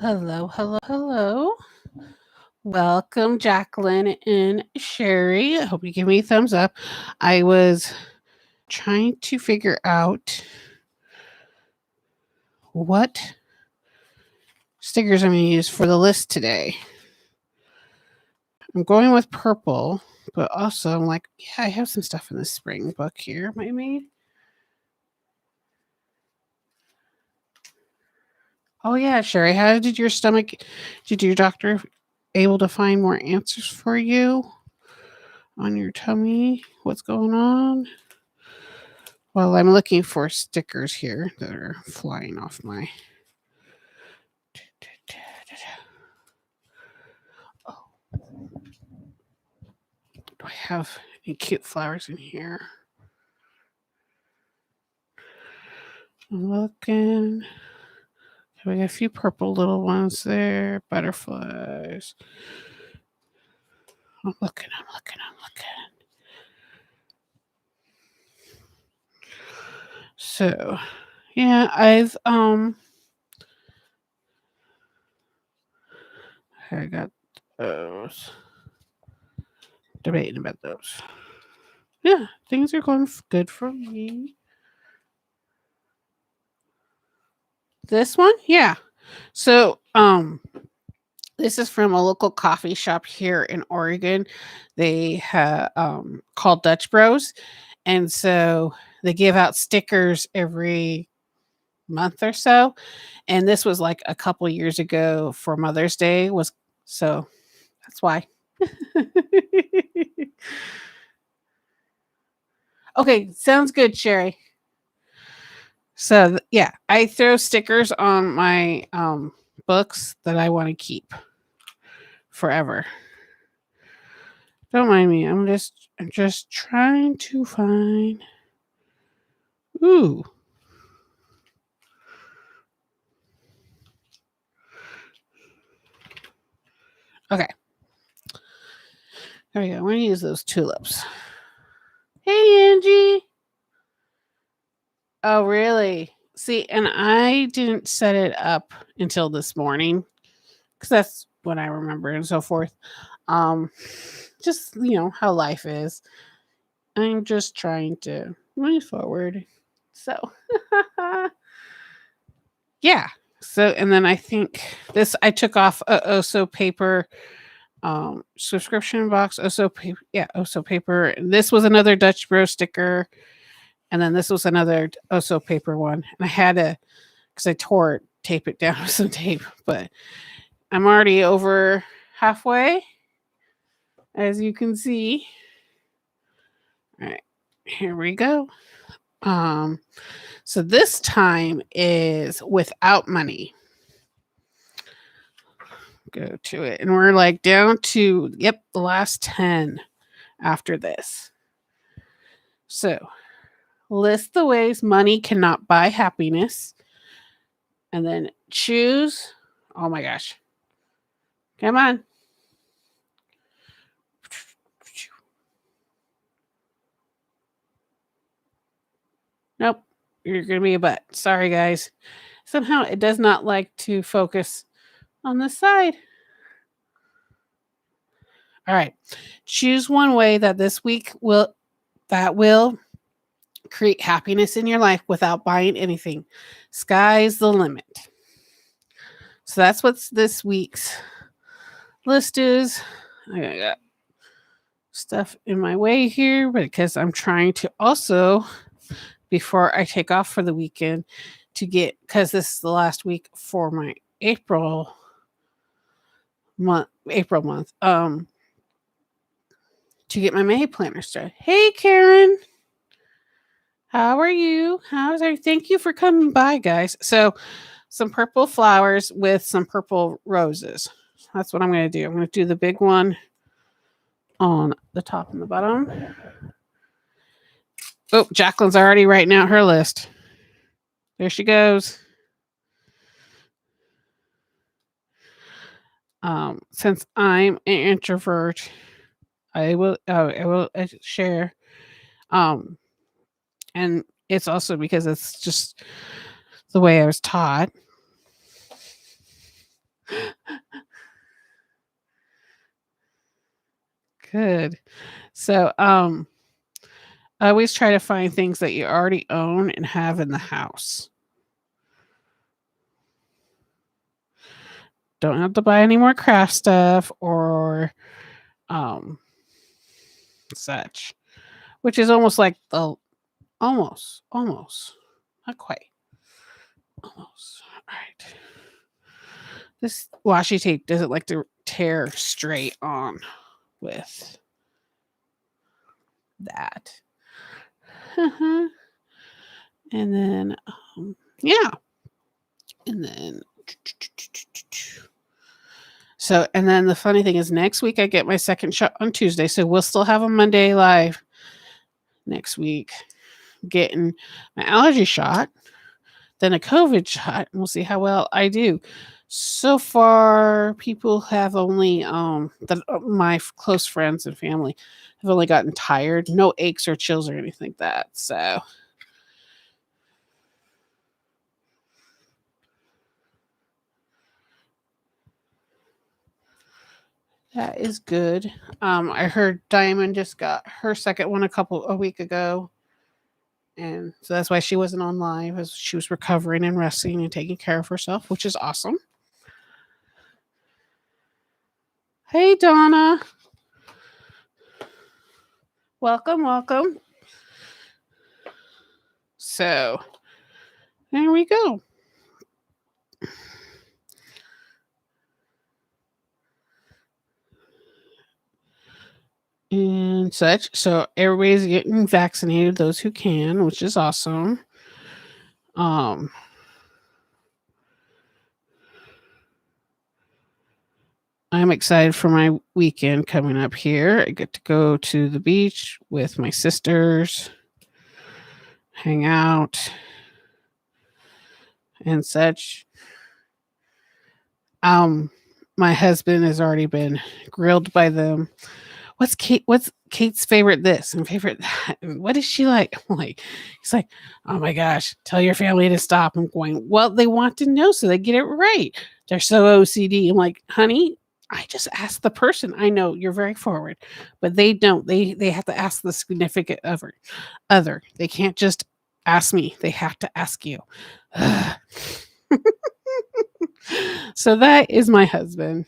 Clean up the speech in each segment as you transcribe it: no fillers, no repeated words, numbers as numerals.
Hello, hello, hello. Welcome, Jacqueline and Sherry. I hope you give me a thumbs up. I was trying to figure out what stickers I'm going to use for the list today. I'm going with purple, but also I'm like, yeah, I have some stuff in the spring book here I made. Oh, yeah, Sherry, how did your stomach, did your doctor able to find more answers for you on your tummy? What's going on? Well, I'm looking for stickers here that are flying off my. Oh, do I have any cute flowers in here? I'm looking. We got a few purple little ones there, butterflies. I'm looking. So, yeah, I got those. Debating about those. Yeah, things are going good for me. This one, yeah. So, this is from a local coffee shop here in Oregon. They have called Dutch Bros, and so they give out stickers every month or so. And this was like a couple years ago for Mother's Day was so that's why. Okay, sounds good, Sherry. So yeah, I throw stickers on my books that I want to keep forever. Don't mind me. I'm just trying to find. Ooh. Okay. There we go. We're gonna use those tulips. Hey, Angie. Oh, really? See, and I didn't set it up until this morning because that's what I remember and so forth. Um, just how life is. I'm just trying to move forward. So, yeah. So, and then I think this I took off a Oso paper subscription box. Oso paper, yeah, Oso paper. This was another Dutch Bro sticker, and then this was another Oso paper one. And I had to because I tore it, tape it down with some tape, but I'm already over halfway, as you can see. All right, here we go. So this time is without money. Go to it, and we're like down to the last 10 after this. So list the ways money cannot buy happiness, and then choose. Oh my gosh, come on. Nope, you're gonna be a butt. Sorry, guys. Somehow it does not like to focus on the side. All right. Choose one way that this week will create happiness in your life without buying anything. Sky's the limit. So that's what's this week's list is. I got stuff in my way here because I'm trying to also, before I take off for the weekend, to get, because this is the last week for my April month, to get my May planner started. Hey, Karen. How are you? How's everything? Thank you for coming by, guys. So, some purple flowers with some purple roses. That's what I'm going to do. I'm going to do the big one on the top and the bottom. Oh, Jacqueline's already writing out her list. There she goes. Since I'm an introvert, I will share. And it's also because it's just the way I was taught. Good. So, I always try to find things that you already own and have in the house. Don't have to buy any more craft stuff or um such, which is almost like the almost, not quite, almost. All right. This washi tape doesn't like to tear straight on with that. And then, yeah. And then, so, and then the funny thing is, next week I get my second shot on Tuesday. So we'll still have a Monday live next week, getting my allergy shot, then a COVID shot, and we'll see how well I do. So far, people have only my close friends and family have only gotten tired, no aches or chills or anything like that. So that is good. I heard Diamond just got her second one a week ago. And so that's why she wasn't on live, as she was recovering and resting and taking care of herself, which is awesome. Hey, Donna. Welcome, welcome. So there we go. And such. So everybody's getting vaccinated, those who can, which is awesome. I'm excited for my weekend coming up here. I get to go to the beach with my sisters, hang out, and such. My husband has already been grilled by them. What's Kate's favorite this and favorite that? And what is she like? I'm like, he's like, oh my gosh, tell your family to stop. I'm going, well, they want to know so they get it right. They're so OCD. I'm like, honey, I just asked the person. I know you're very forward, but they don't. They have to ask the significant other. They can't just ask me. They have to ask you. So that is my husband.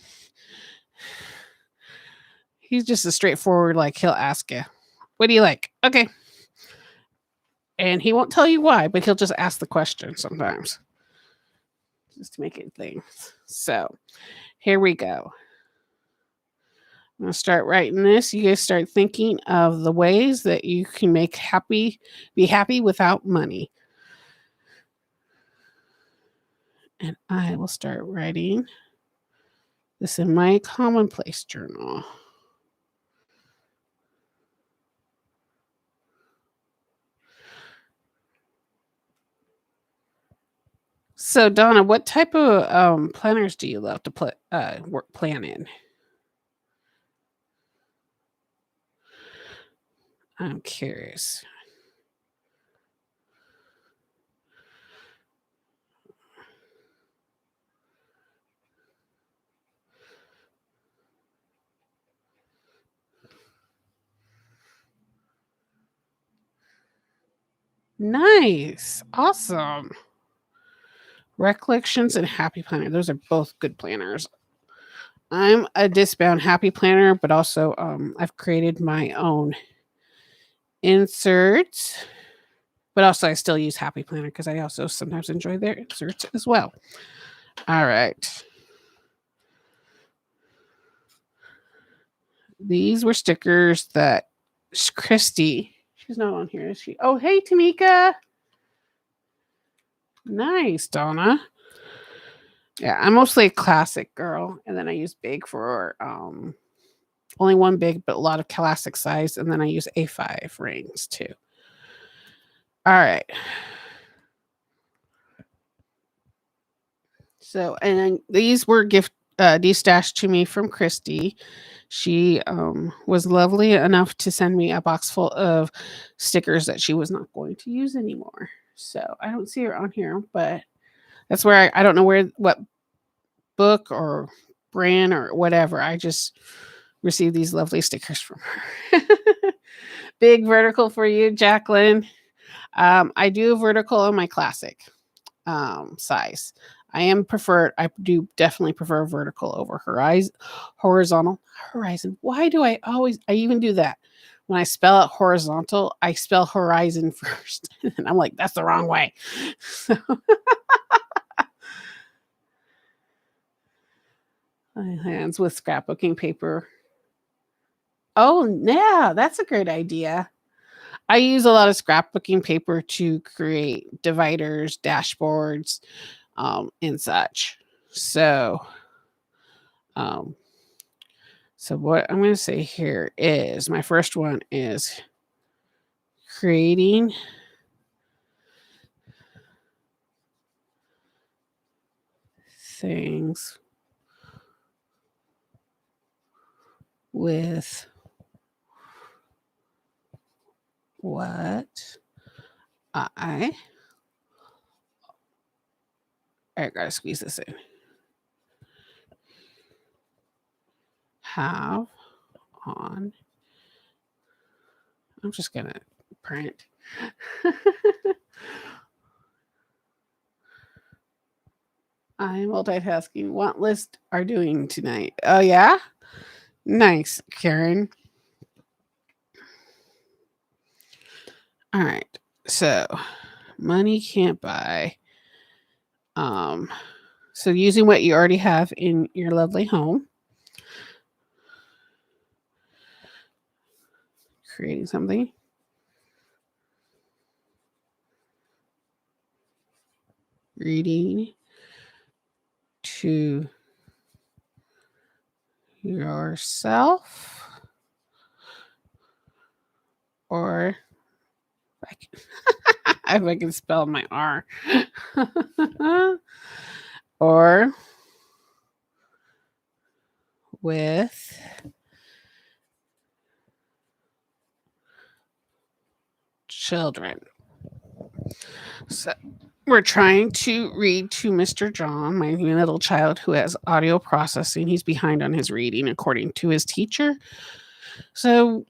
He's just a straightforward, like he'll ask you, what do you like? Okay. And he won't tell you why, but he'll just ask the question sometimes. Just to make it things. So here we go. I'm gonna start writing this. You guys start thinking of the ways that you can be happy without money. And I will start writing this in my commonplace journal. So Donna, what type of planners do you love to plan in? I'm curious. Nice. Awesome. Recollections and Happy Planner. Those are both good planners. I'm a discbound Happy Planner, but also I've created my own inserts. But also I still use Happy Planner because I also sometimes enjoy their inserts as well. All right. These were stickers that Christy, she's not on here, is she? Oh, hey, Tamika. Nice, Donna. Yeah, I'm mostly a classic girl, and then I use big for only one big, but a lot of classic size, and then I use A5 rings too. All right. So, and then these were destashed to me from Christy. She was lovely enough to send me a box full of stickers that she was not going to use anymore. So I don't see her on here, but that's where I don't know what book or brand or whatever. I just receive these lovely stickers from her. Big vertical for you, Jacqueline. I do vertical in my classic size. I do definitely prefer vertical over horizontal. Horizon. Why do I even do that? When I spell out horizontal, I spell horizon first. And I'm like, that's the wrong way. So my hands with scrapbooking paper. Oh, yeah, that's a great idea. I use a lot of scrapbooking paper to create dividers, dashboards, and such. So, um, so what I'm going to say here is my first one is creating things with what I gotta squeeze this in. Have on. I'm just gonna print. I'm multitasking. What list are doing tonight? Oh yeah? Nice, Karen. All right. So money can't buy. So using what you already have in your lovely home. Creating something. Reading to yourself, or if I can spell my R, or with children. So we're trying to read to Mr. John, my little child who has audio processing. He's behind on his reading according to his teacher. So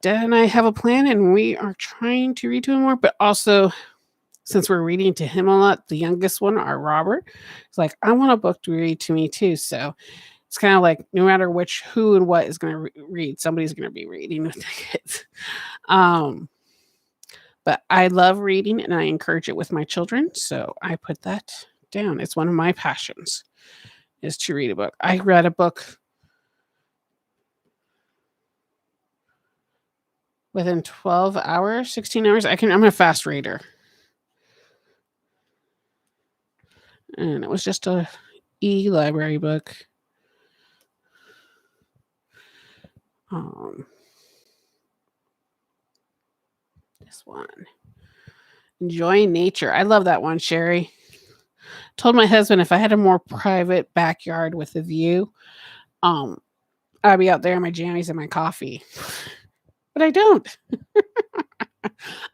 Dad and I have a plan, and we are trying to read to him more, but also since we're reading to him a lot, the youngest one, our Robert, is like, I want a book to read to me too. So it's kind of like no matter who and what is going to read, somebody's going to be reading with the kids. But I love reading and I encourage it with my children. So I put that down. It's one of my passions is to read a book. I read a book within 12 hours, 16 hours. I'm a fast reader. And it was just a e-library book. This one. Enjoying nature. I love that one, Sherry. Told my husband if I had a more private backyard with a view, I'd be out there in my jammies and my coffee. But I don't.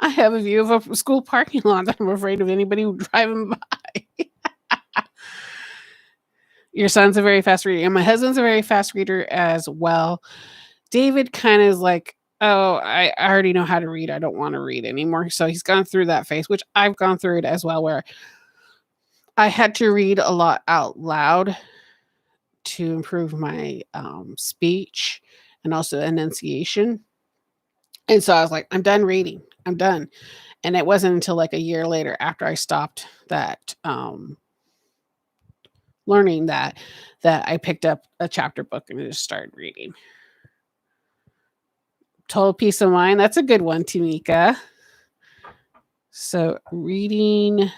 I have a view of a school parking lot that I'm afraid of anybody driving by. Your son's a very fast reader, and my husband's a very fast reader as well. David kind of is like, oh, I already know how to read. I don't want to read anymore. So he's gone through that phase, which I've gone through it as well, where I had to read a lot out loud to improve my speech and also enunciation. And so I was like, I'm done reading. I'm done. And it wasn't until like a year later after I stopped that learning that I picked up a chapter book and just started reading. Total peace of mind. That's a good one, Tamika. So reading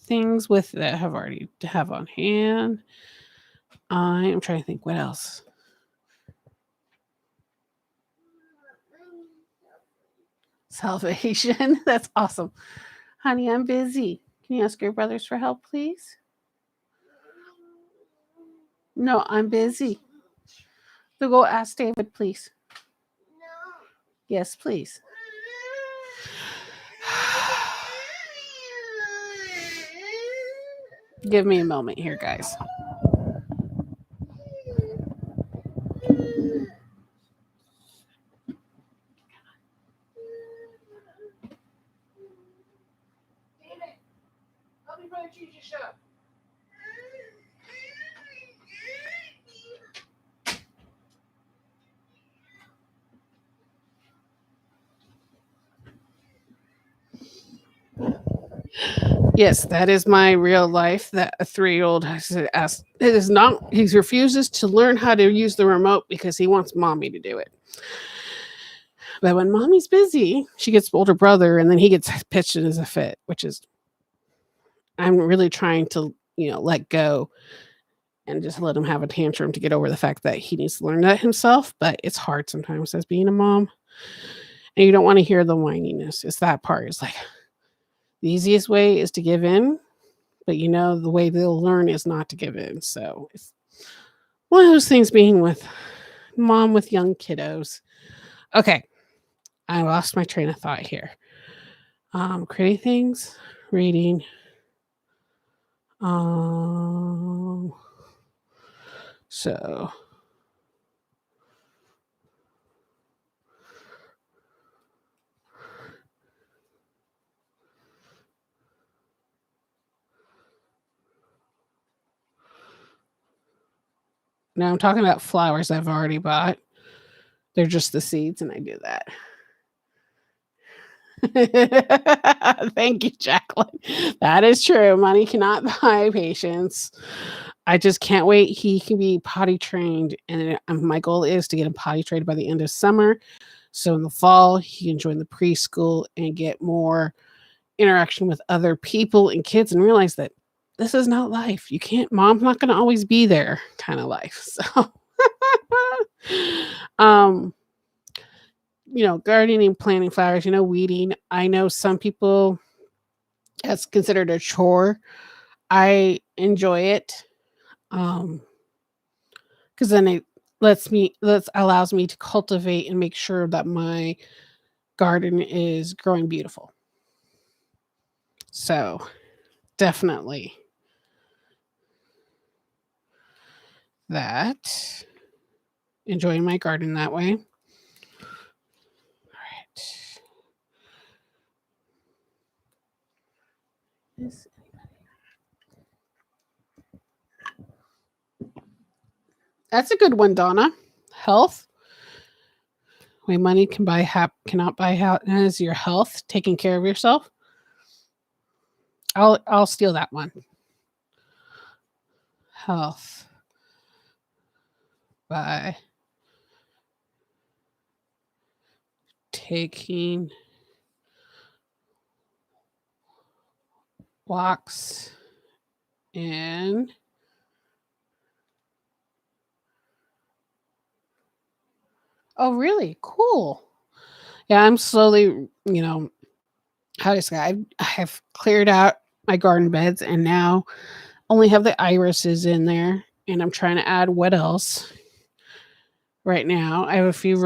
things with that have already have on hand. I am trying to think what else. Salvation. That's awesome. Honey, I'm busy. Can you ask your brothers for help, please? No, I'm busy. So go ask David, please. No. Yes, please. Give me a moment here, guys. Yes, that is my real life. That a 3-year-old has asked. It is not. He refuses to learn how to use the remote because he wants mommy to do it. But when mommy's busy, she gets older brother, and then he gets pitched in as a fit, which is I'm really trying to let go and just let him have a tantrum to get over the fact that he needs to learn that himself. But it's hard sometimes as being a mom, and you don't want to hear the whininess. It's that part. It's like the easiest way is to give in, but the way they'll learn is not to give in. So it's one of those things being with mom with young kiddos. Okay, I lost my train of thought here. Creating things, reading. So now I'm talking about flowers I've already bought. They're just the seeds, and I do that. Thank you, Jacqueline. That is true. Money cannot buy patience. I just can't wait. He can be potty trained, and my goal is to get him potty trained by the end of summer. So in the fall, he can join the preschool and get more interaction with other people and kids, and realize that this is not life. You can't. Mom's not going to always be there. Kind of life. So, gardening, planting flowers, weeding. I know some people that's considered a chore. I enjoy it. Because then it allows me to cultivate and make sure that my garden is growing beautiful. So definitely that. Enjoying my garden that way. All right. That's a good one, Donna. Health. Way money cannot buy happiness. Your health, taking care of yourself. I'll steal that one. Health by taking walks in Oh, really? Cool. Yeah, I'm slowly, how to say, I have cleared out my garden beds and now only have the irises in there. And I'm trying to add what else right now. I have a few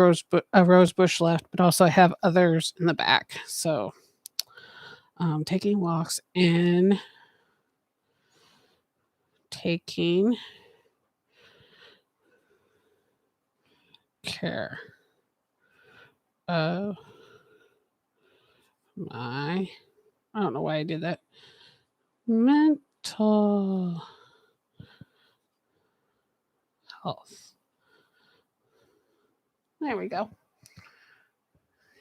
a rose bush left, but also I have others in the back. So taking walks and taking care of I don't know why I did that. Mental health. There we go.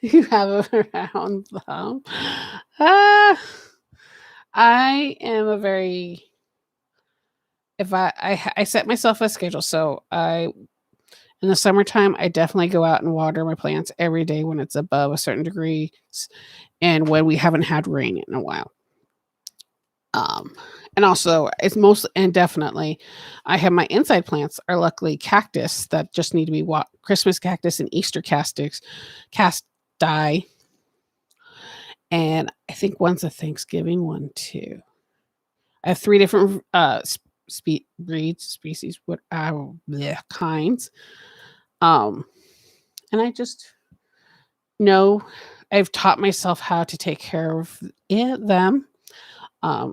You have a round thumb. I am a very if I set myself a schedule. So in the summertime, I definitely go out and water my plants every day when it's above a certain degree and when we haven't had rain in a while. And also it's definitely I have my inside plants are luckily cactus that just need to be Christmas cactus and Easter cacti. And I think one's a Thanksgiving one too. I have 3 different species, kinds. And I just know I've taught myself how to take care of them.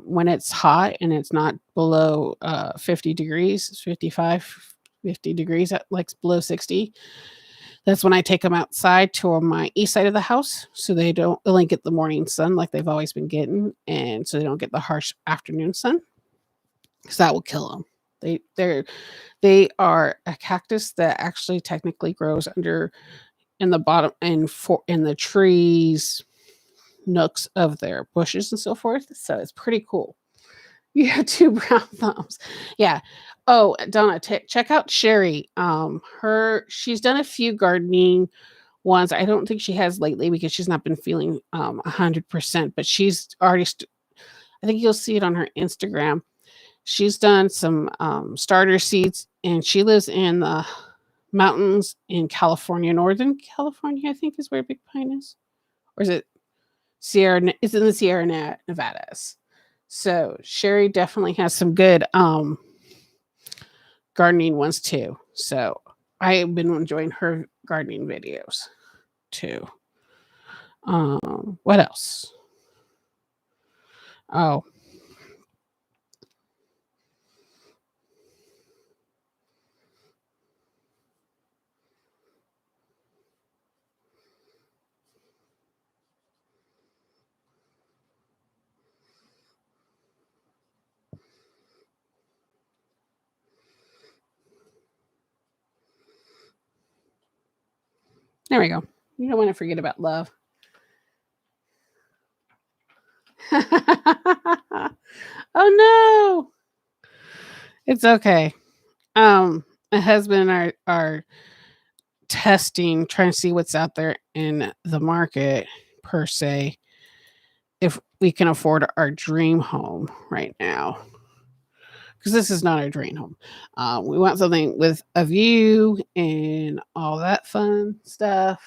When it's hot and it's not below 50 degrees, 55, 50 degrees, like below 60. That's when I take them outside to my east side of the house so they only get the morning sun like they've always been getting. And so they don't get the harsh afternoon sun. because that will kill them. They are a cactus that actually technically grows under in the bottom and for in the trees nooks of their bushes and so forth. So it's pretty cool. You have two brown thumbs. Yeah. Oh, Donna, check out Sherry. She's done a few gardening ones. I don't think she has lately because she's not been feeling 100%, but she's already. I think you'll see it on her Instagram. She's done some starter seeds, and she lives in the mountains in California, Northern California. I think is where Big Pine is, or is it Sierra? It's in the Sierra Nevadas. So Sherry definitely has some good gardening ones too. So I've been enjoying her gardening videos too. What else? Oh, there we go. You don't want to forget about love. Oh no, it's okay. My husband and I are testing, trying to see what's out there in the market per se, if we can afford our dream home right now. Because this is not our dream home. We want something with a view and all that fun stuff.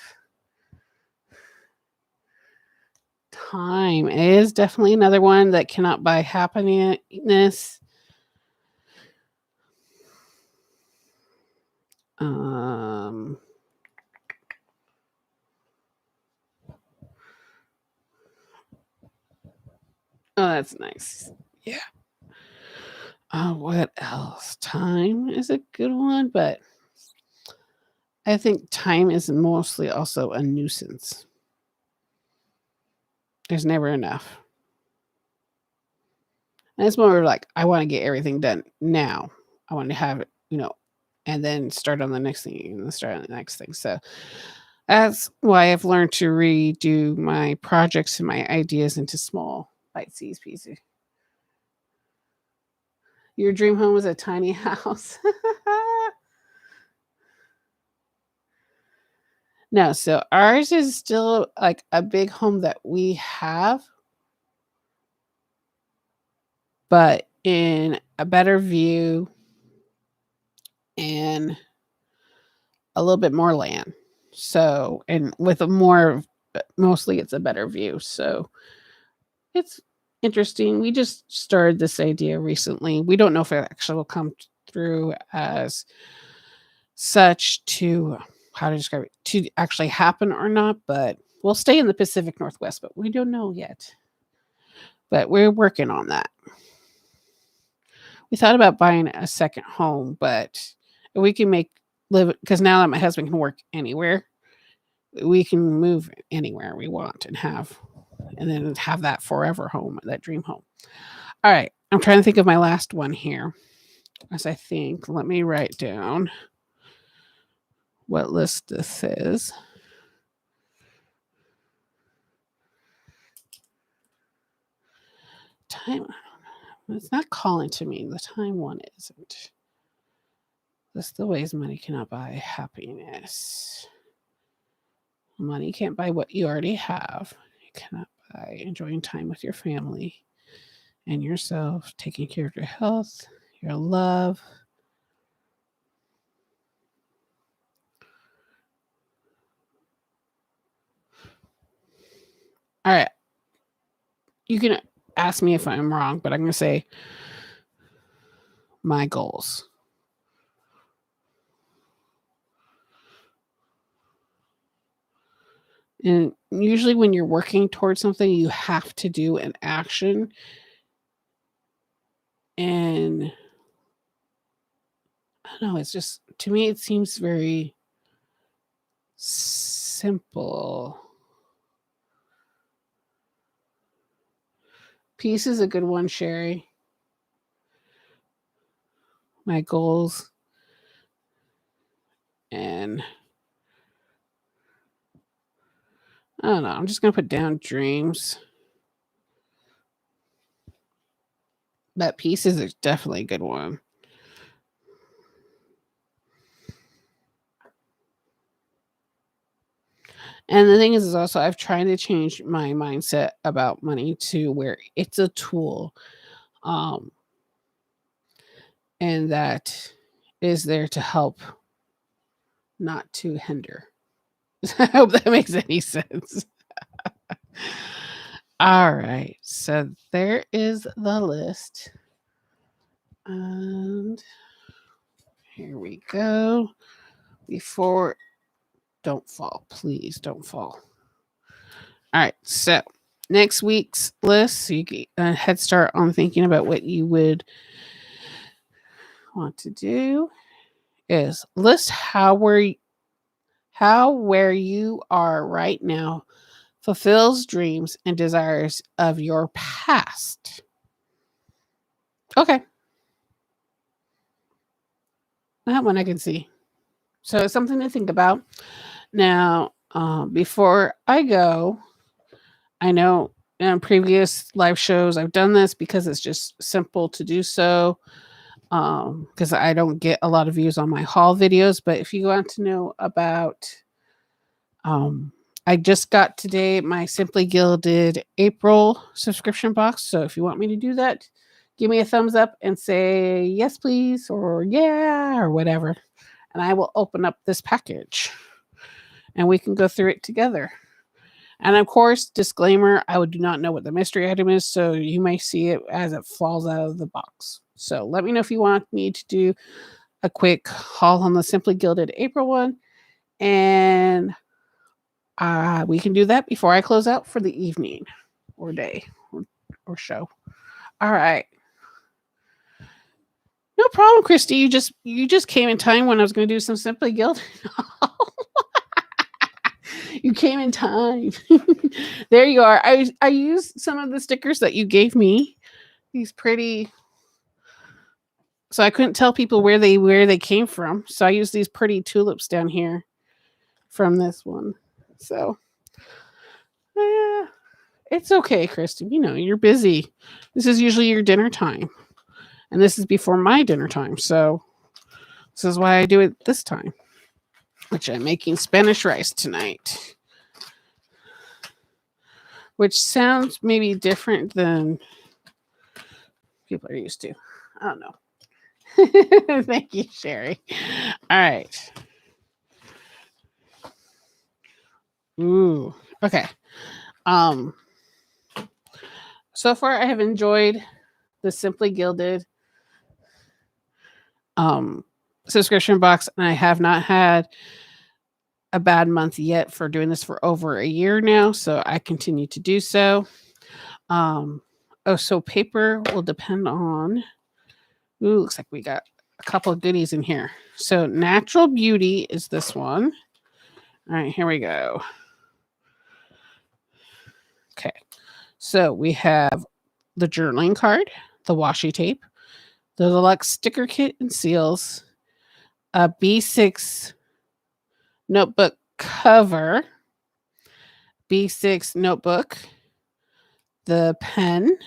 Time is definitely another one that cannot buy happiness. Um, oh, that's nice. Yeah. What else? Time is a good one, but I think time is mostly also a nuisance. There's never enough. And it's more like I want to get everything done now. I want to have it, and then start on the next thing and then start on the next thing. So that's why I've learned to redo my projects and my ideas into small bite-sized pieces. Your dream home is a tiny house. No, so ours is still like a big home that we have, but in a better view and a little bit more land. So, and with a more, mostly it's a better view. So it's interesting. We just started this idea recently. We don't know if it actually will come through as such to how to describe it to actually happen or not, but we'll stay in the Pacific Northwest, but we don't know yet. But we're working on that. We thought about buying a second home, but we can live because now that my husband can work anywhere, we can move anywhere we want and then have that forever home, that dream home. All right. I'm trying to think of my last one here. As I think, let me write down what list this is. Time. It's not calling to me. The time one isn't. That's the ways money cannot buy happiness. Money can't buy what you already have. You cannot buy enjoying time with your family and yourself, taking care of your health, your love. All right. You can ask me if I'm wrong, but I'm going to say my goals. And usually, when you're working towards something, you have to do an action. And I don't know, it's just, to me, it seems very simple. Peace is a good one, Sherry. my goals. And I don't know. I'm just going to put down dreams. That piece is definitely a good one. And the thing is also I've tried to change my mindset about money to where it's a tool. Um, and that is there to help, not to hinder. I hope that makes any sense. All right. So there is the list. And here we go. Before, don't fall. Please don't fall. All right. So next week's list, so you get a head start on thinking about what you would want to do, is list where you are right now fulfills dreams and desires of your past. Okay. That one I can see. So it's something to think about. Now, before I go, I know in previous live shows I've done this because it's just simple to do so. Because I don't get a lot of views on my haul videos. But if you want to know about, I just got today my Simply Gilded April subscription box. So if you want me to do that, give me a thumbs up and say yes, please, or yeah, or whatever. And I will open up this package and we can go through it together. And of course, disclaimer, I do not know what the mystery item is, so you may see it as it falls out of the box. So let me know if you want me to do a quick haul on the Simply Gilded April one. And we can do that before I close out for the evening or day or show. All right. No problem, Christy. You just came in time when I was going to do some Simply Gilded. You came in time. There you are. I used some of the stickers that you gave me. These pretty. So I couldn't tell people where they came from. So I used these pretty tulips down here from this one. So yeah, it's okay, Christy. You know, you're busy. This is usually your dinner time. And this is before my dinner time. So this is why I do it this time. Which I'm making Spanish rice tonight. Which sounds maybe different than people are used to. I don't know. Thank you, Sherry. All right. Ooh. Okay. So far I have enjoyed the Simply Gilded subscription box, and I have not had a bad month yet for doing this for over a year now, so I continue to do so. So paper will depend on. Ooh, looks like we got a couple of goodies in here. So Natural Beauty is this one. All right, here we go. Okay, so we have the journaling card, the washi tape, the deluxe sticker kit and seals, a B6 notebook cover, B6 notebook, the pen,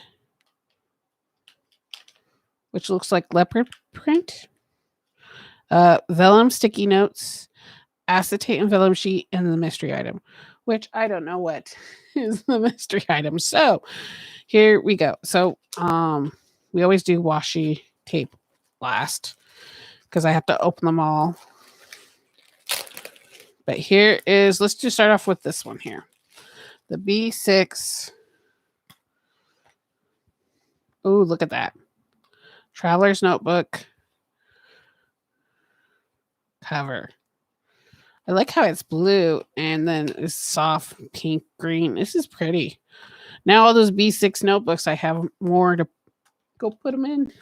which looks like leopard print, vellum sticky notes, acetate and vellum sheet, and the mystery item, which I don't know what is the mystery item. So here we go. So we always do washi tape last because I have to open them all. But here is, let's just start off with this one here. The B6. Oh, look at that. Traveler's Notebook cover. I like how it's blue and then it's soft pink green. This is pretty. Now all those B6 notebooks, I have more to go put them in.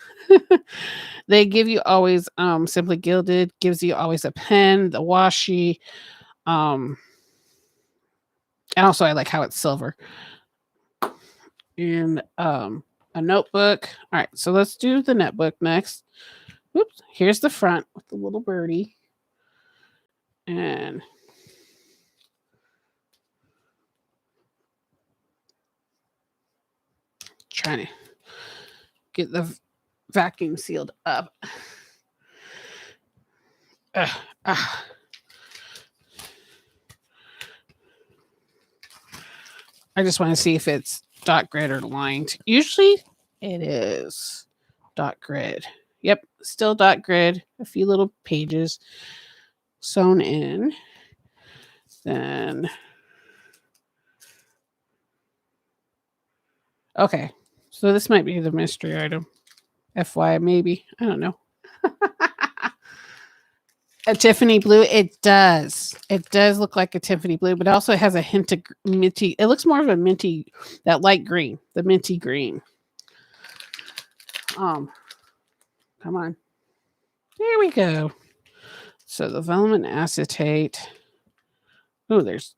They give you always Simply Gilded gives you always a pen, the washi, and also I like how it's silver. And a notebook. All right, so let's do the notebook next. Oops, here's the front with the little birdie. And trying to get the vacuum sealed up. I just want to see if it's dot grid or lined. Usually it is dot grid. Yep, still dot grid. A few little pages sewn in. Then, okay, so this might be the mystery item. FY, maybe. I don't know. A Tiffany blue. It does. It does look like a Tiffany blue, but it also has a hint of minty. It looks more of a minty, that light green, the minty green. Come on. There we go. So the vellum and acetate. Oh, there's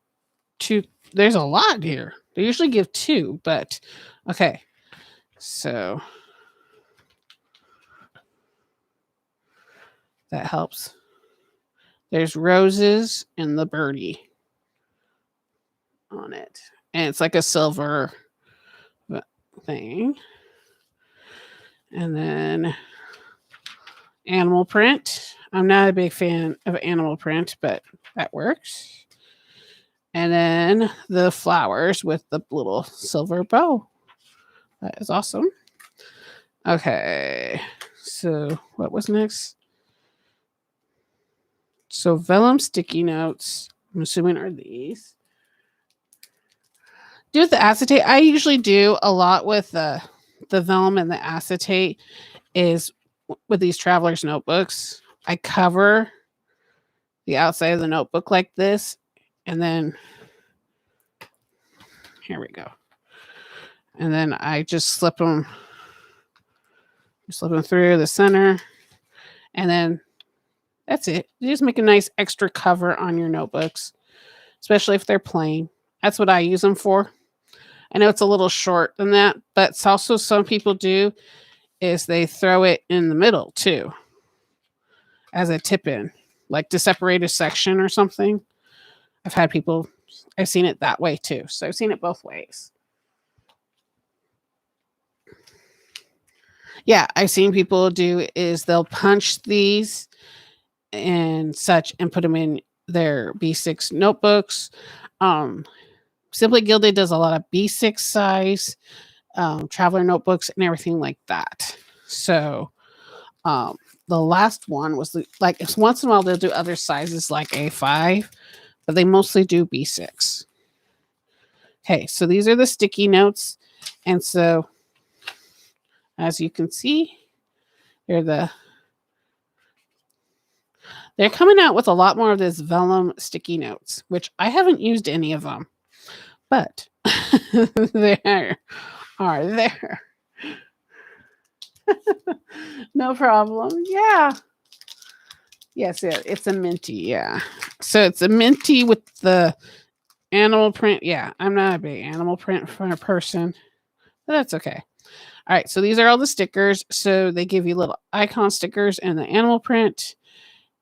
two. There's a lot here. They usually give two, but okay. So that helps. There's roses and the birdie on it. And it's like a silver thing. And then animal print. I'm not a big fan of animal print, but that works. And then the flowers with the little silver bow. That is awesome. Okay. So what was next? So vellum sticky notes, I'm assuming are these. Do with the acetate. I usually do a lot with the vellum and the acetate is with these traveler's notebooks. I cover the outside of the notebook like this, and then here we go. And then I just slip them through the center, and then that's it. You just make a nice extra cover on your notebooks, especially if they're plain. That's what I use them for. I know it's a little short than that, but it's also some people do is they throw it in the middle too as a tip in, like to separate a section or something. I've seen it that way too. So I've seen it both ways. Yeah, I've seen people do is they'll punch these and such and put them in their B6 notebooks. Simply Gilded does a lot of B6 size traveler notebooks and everything like that. So the last one was like once in a while they'll do other sizes like A5, but they mostly do B6. Okay, so these are the sticky notes. And so as you can see, they're coming out with a lot more of this vellum sticky notes, which I haven't used any of them, but they are there. No problem. Yeah. Yes, it's a minty. Yeah. So it's a minty with the animal print. Yeah, I'm not a big animal print person, but that's okay. All right. So these are all the stickers. So they give you little icon stickers and the animal print,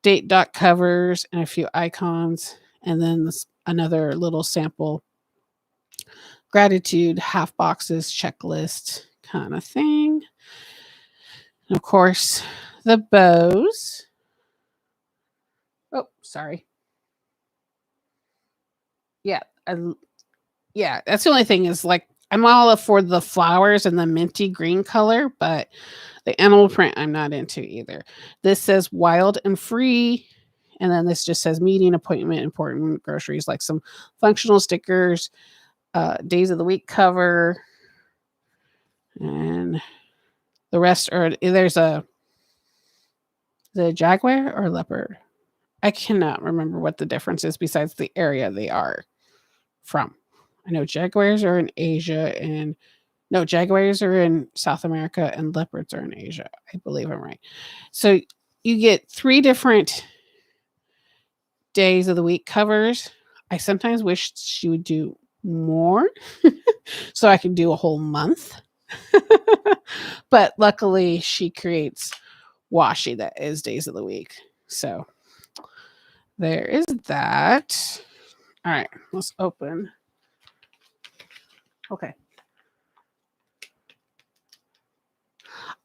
date dot covers, and a few icons, and then another little sample gratitude half boxes checklist kind of thing. And of course, the bows. Oh, sorry. Yeah. Yeah, that's the only thing is like I'm all for the flowers and the minty green color, but the animal print I'm not into either. This says wild and free. And then this just says meeting, appointment, important groceries, like some functional stickers, days of the week cover. And the rest are the jaguar or leopard. I cannot remember what the difference is besides the area they are from. I know jaguars are in Asia and no, jaguars are in South America and leopards are in Asia. I believe I'm right. So you get 3 different days of the week covers. I sometimes wish she would do more so I could do a whole month. But luckily she creates washi that is days of the week. So there is that. All right, let's open. Okay.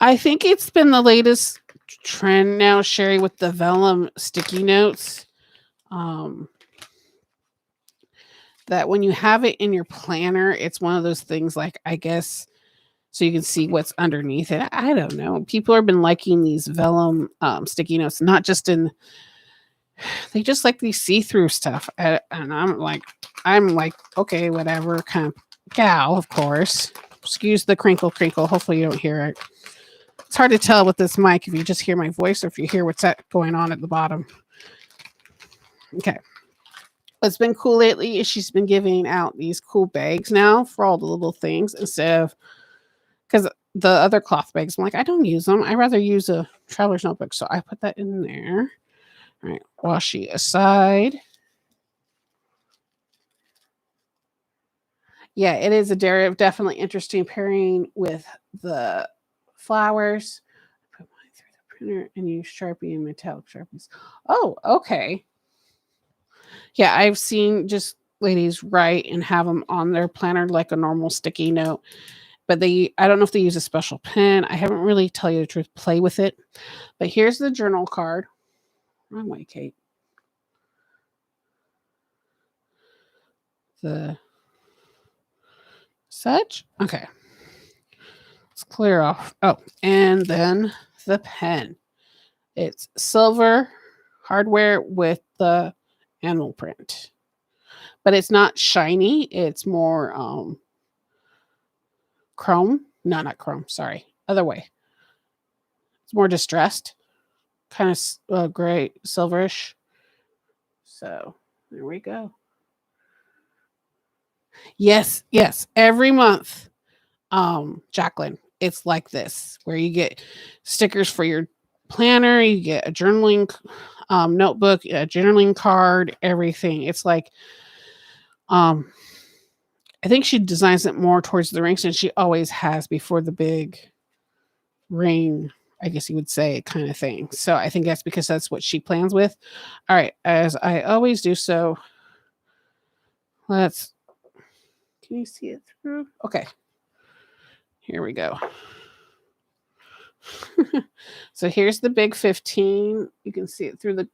I think it's been the latest trend now, Sherry, with the vellum sticky notes. That when you have it in your planner, it's one of those things like, I guess, so you can see what's underneath it. I don't know. People have been liking these vellum sticky notes, not just in, they just like these see-through stuff. And I'm like, okay, whatever kind of gal, of course. Excuse the crinkle crinkle. Hopefully you don't hear it. It's hard to tell with this mic if you just hear my voice or if you hear what's going on at the bottom. Okay. What's been cool lately is she's been giving out these cool bags now for all the little things instead of, because the other cloth bags, I'm like, I don't use them. I rather use a traveler's notebook. So I put that in there. All right, washi aside. Yeah, it is a definitely interesting pairing with the flowers. Put mine through the printer and use Sharpie and metallic Sharpies. Oh, okay. Yeah, I've seen just ladies write and have them on their planner like a normal sticky note. But I don't know if they use a special pen. I haven't really, tell you the truth, play with it. But here's the journal card. Wrong way, Kate. The such. Okay. Let's clear off. Oh, and then the pen. It's silver hardware with the animal print. But it's not shiny. It's more chrome. No, not chrome. Sorry. Other way. It's more distressed. Kind of gray, silverish. So there we go. Yes, yes. Every month, Jacqueline, it's like this where you get stickers for your planner, you get a journaling notebook, a journaling card, everything. It's like I think she designs it more towards the rings and she always has before the big ring, I guess you would say, kind of thing. So I think that's because that's what she plans with. All right, as I always do, so let's, can you see it through? Okay. Here we go. So here's the big 15. You can see it through the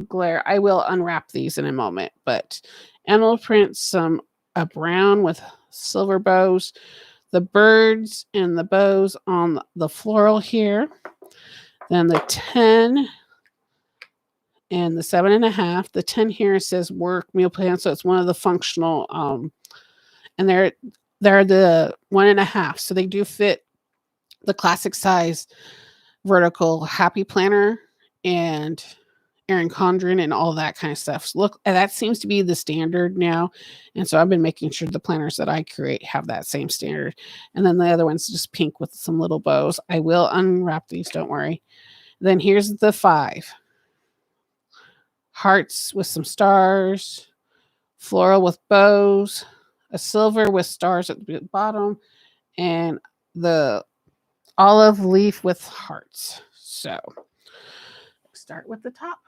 glare. I will unwrap these in a moment, but animal print, a brown with silver bows, the birds and the bows on the floral here. Then the 10 and the 7.5. The 10 here says work meal plan, so it's one of the functional. And they're the 1.5, so they do fit the classic size vertical happy planner and Erin Condren and all that kind of stuff. So look, that seems to be the standard now. And so I've been making sure the planners that I create have that same standard. And then the other one's just pink with some little bows. I will unwrap these, don't worry. Then here's the 5. Hearts with some stars, floral with bows, a silver with stars at the bottom, and the olive leaf with hearts. So start with the top.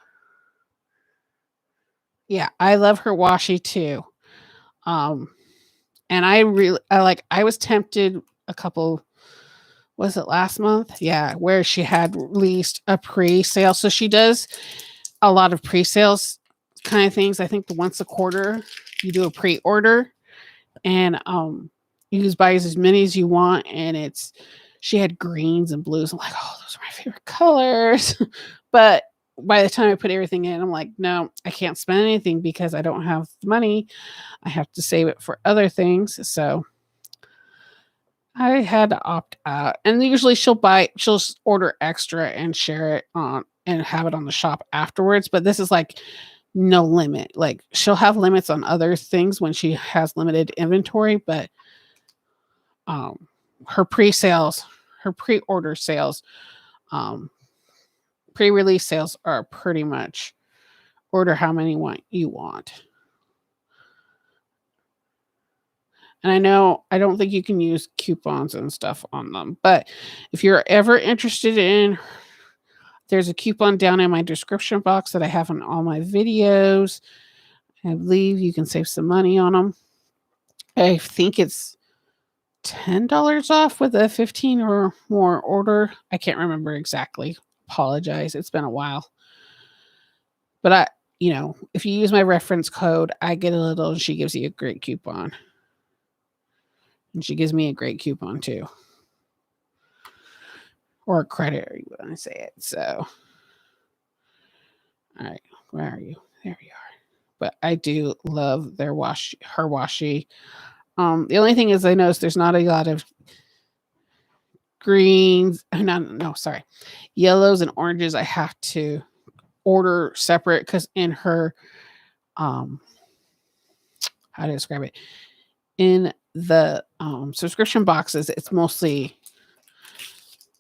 Yeah, I love her washi too. And I was tempted a couple, was it last month? Yeah, where she had released a pre-sale. So she does a lot of pre-sales kind of things. I think the once a quarter you do a pre-order and you just buy as many as you want, and she had greens and blues. I'm like, oh, those are my favorite colors. But by the time I put everything in, I'm like, no, I can't spend anything because I don't have the money. I have to save it for other things. So I had to opt out. And usually she'll order extra and share it on and have it on the shop afterwards. But this is like no limit. Like she'll have limits on other things when she has limited inventory, but her pre-sales, her pre-order sales, pre-release sales are pretty much order how many you want. And I don't think you can use coupons and stuff on them, but if you're ever interested in There's a coupon down in my description box that I have on all my videos. I believe you can save some money on them. I think it's $10 off with a 15 or more order. I can't remember exactly. Apologize. It's been a while. But if you use my reference code, I get a little and she gives you a great coupon. And she gives me a great coupon too. Or a credit, or you want to say it. So, all right, where are you? There you are. But I do love her washi. The only thing is I noticed there's not a lot of greens. Yellows and oranges. I have to order separate because in her, how to describe it, in the subscription boxes, it's mostly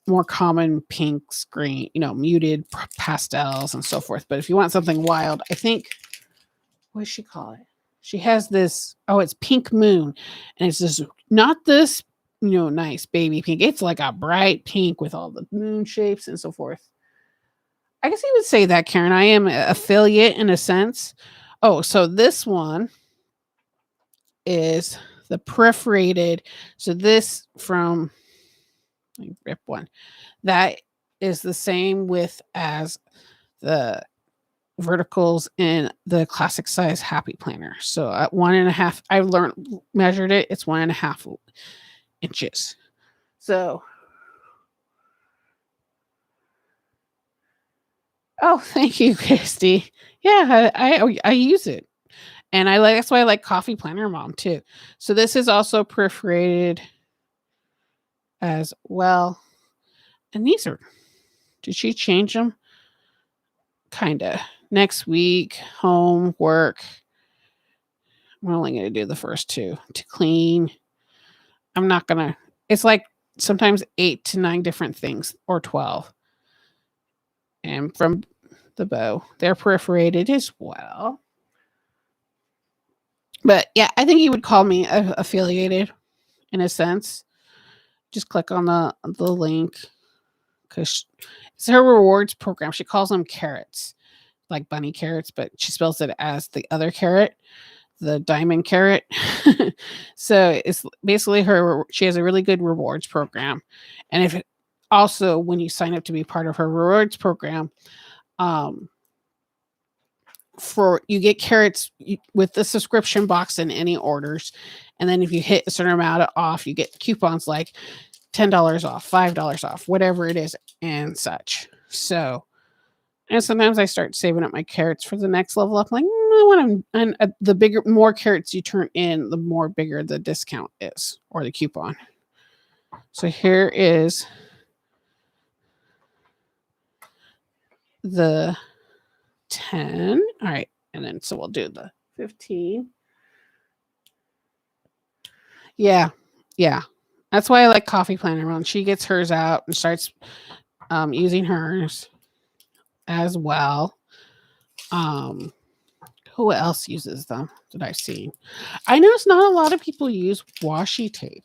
more common pinks, green, muted pastels and so forth. But if you want something wild, I think, what does she call it? She has this, it's Pink Moon. And it's this, not this, nice baby pink. It's like a bright pink with all the moon shapes and so forth. I guess you would say that, Karen. I am an affiliate in a sense. Oh, so this one is the perforated. So this from, let me rip one. That is the same width as the verticals in the classic size Happy Planner. So at 1.5, I measured it. It's 1.5 inches. So, thank you, Christy. Yeah, I use it. And that's why I like Coffee Planner Mom too. So this is also perforated as well. And these did she change them? Kinda. Next week, home, work. I'm only going to do the first two. To clean. I'm not going to, it's like sometimes 8 to 9 different things, or 12. And from the bow, they're perforated as well. But yeah, I think you would call me affiliated in a sense. Just click on the link because it's her rewards program. She calls them carrots, like bunny carrots, but she spells it as the other carrot, the diamond carrot. So it's basically she has a really good rewards program. And also when you sign up to be part of her rewards program, you get carrots with the subscription box in any orders. And then if you hit a certain amount off, you get coupons like $10 off, $5 off, whatever it is, and such. So, and sometimes I start saving up my carrots for the next level up. Like, the more carrots you turn in, the more bigger the discount is, or the coupon. So here is the 10. All right. And then so we'll do the 15. Yeah. That's why I like Coffee Planner Run. She gets hers out and starts using hers as well. Who else uses them that I've seen? I notice not a lot of people use washi tape.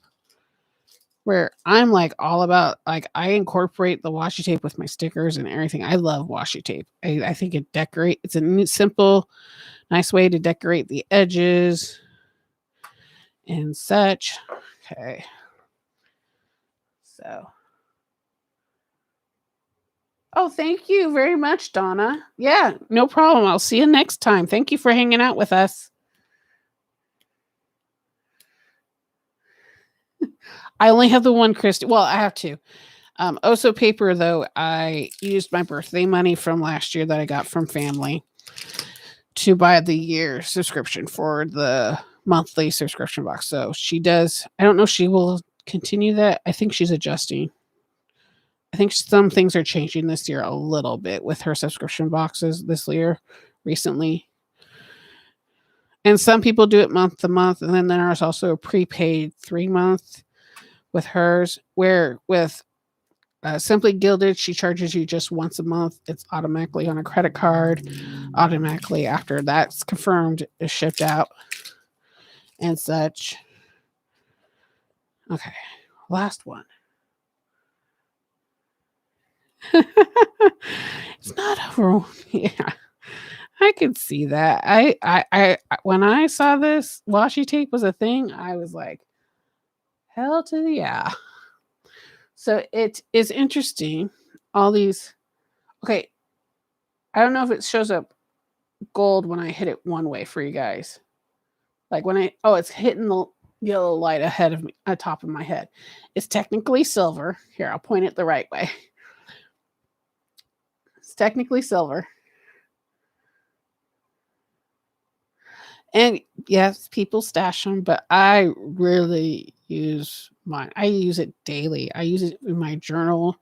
Where I'm like all about, like, I incorporate the washi tape with my stickers and everything. I love washi tape. I think it's a simple, nice way to decorate the edges and such. Okay. So. Oh, thank you very much, Donna. Yeah, no problem. I'll see you next time. Thank you for hanging out with us. I only have the one, Christy. Well, I have two. Oso paper, though, I used my birthday money from last year that I got from family to buy the year subscription for the monthly subscription box. So she does. I don't know if she will continue that. I think she's adjusting. I think some things are changing this year a little bit with her subscription boxes this year recently. And some people do it month to month. And then there's also a prepaid 3-month with hers, where with Simply Gilded, she charges you just once a month. It's automatically on a credit card. Automatically after that's confirmed is shipped out and such. Okay, last one. It's not over. Yeah, I could see that. When I saw this washi tape was a thing, I was like, hell to the yeah. So it is interesting. All these, okay, I don't know if it shows up gold when I hit it one way for you guys. Like when it's hitting the yellow light ahead of me, on top of my head. It's technically silver. Here, I'll point it the right way. It's technically silver. And yes, people stash them, but I really use mine. I use it daily. I use it in my journal,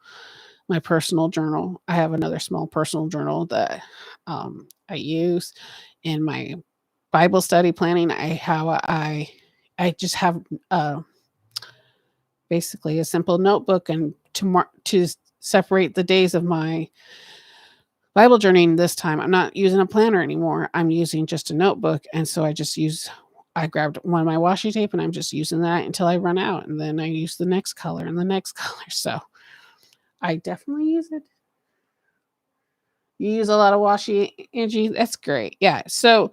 my personal journal. I have another small personal journal that I use in my Bible study planning. I just have basically a simple notebook and to separate the days of my Bible journeying this time. I'm not using a planner anymore. I'm using just a notebook. And so I grabbed one of my washi tape and I'm just using that until I run out. And then I use the next color and the next color. So I definitely use it. You use a lot of washi, Angie. That's great. Yeah. So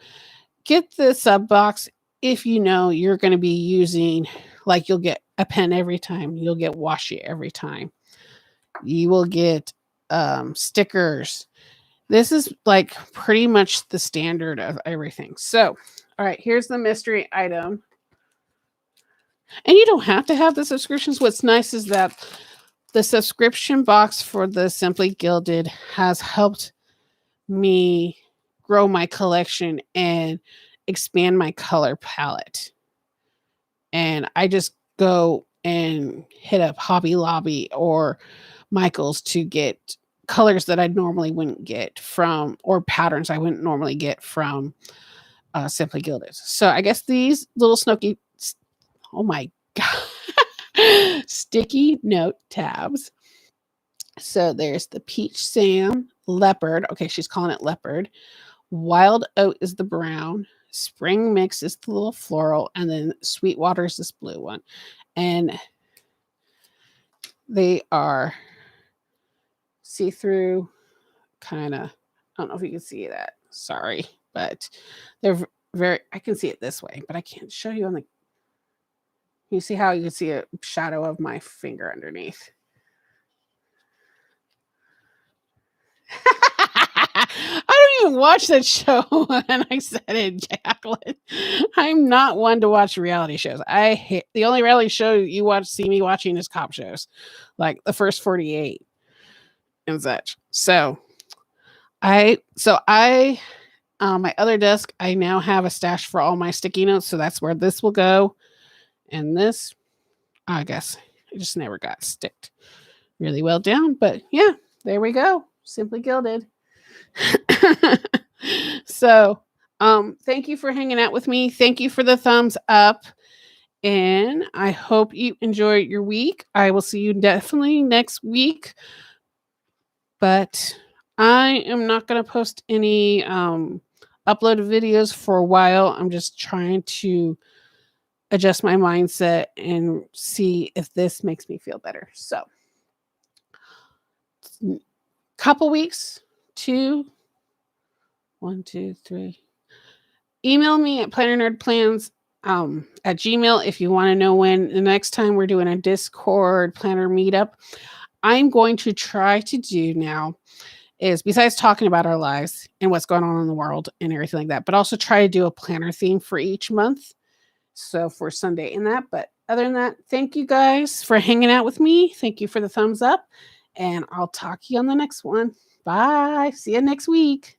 get the sub box if you know you're going to be using, like, you'll get a pen every time, you'll get washi every time, you will get stickers. This is like pretty much the standard of everything. So, all right, here's the mystery item. And you don't have to have the subscriptions. What's nice is that the subscription box for the Simply Gilded has helped me grow my collection and expand my color palette. And I just go and hit up Hobby Lobby or Michael's to get colors that I normally wouldn't get from, or patterns I wouldn't normally get from Simply Gilded. So I guess these little oh my god, sticky note tabs. So there's the peach Sam, leopard. Okay, she's calling it leopard. Wild oat is the brown. Spring mix is the little floral, and then Sweetwater is this blue one. And they are see-through, kind of. I don't know if you can see that. Sorry, but they're very. I can see it this way, but I can't show you on the. You see how you can see a shadow of my finger underneath. I don't even watch that show, and I said it, Jacqueline. I'm not one to watch reality shows. I hate the only reality show see me watching is cop shows, like the first 48 and such. So I on my other desk, I now have a stash for all my sticky notes, so that's where this will go. And this, I guess, it just never got sticked really well down. But yeah, there we go. Simply Gilded. So, thank you for hanging out with me. Thank you for the thumbs up. And I hope you enjoy your week. I will see you definitely next week. But I am not going to post any uploaded videos for a while. I'm just trying to adjust my mindset and see if this makes me feel better. So, couple weeks, 1, 2, 3. Email me at plannernerdplans at Gmail if you want to know when the next time we're doing a Discord planner meetup. I'm going to try to do now is, besides talking about our lives and what's going on in the world and everything like that, but also try to do a planner theme for each month. So for Sunday in that. But other than that, thank you guys for hanging out with me. Thank you for the thumbs up. And I'll talk to you on the next one. Bye. See you next week.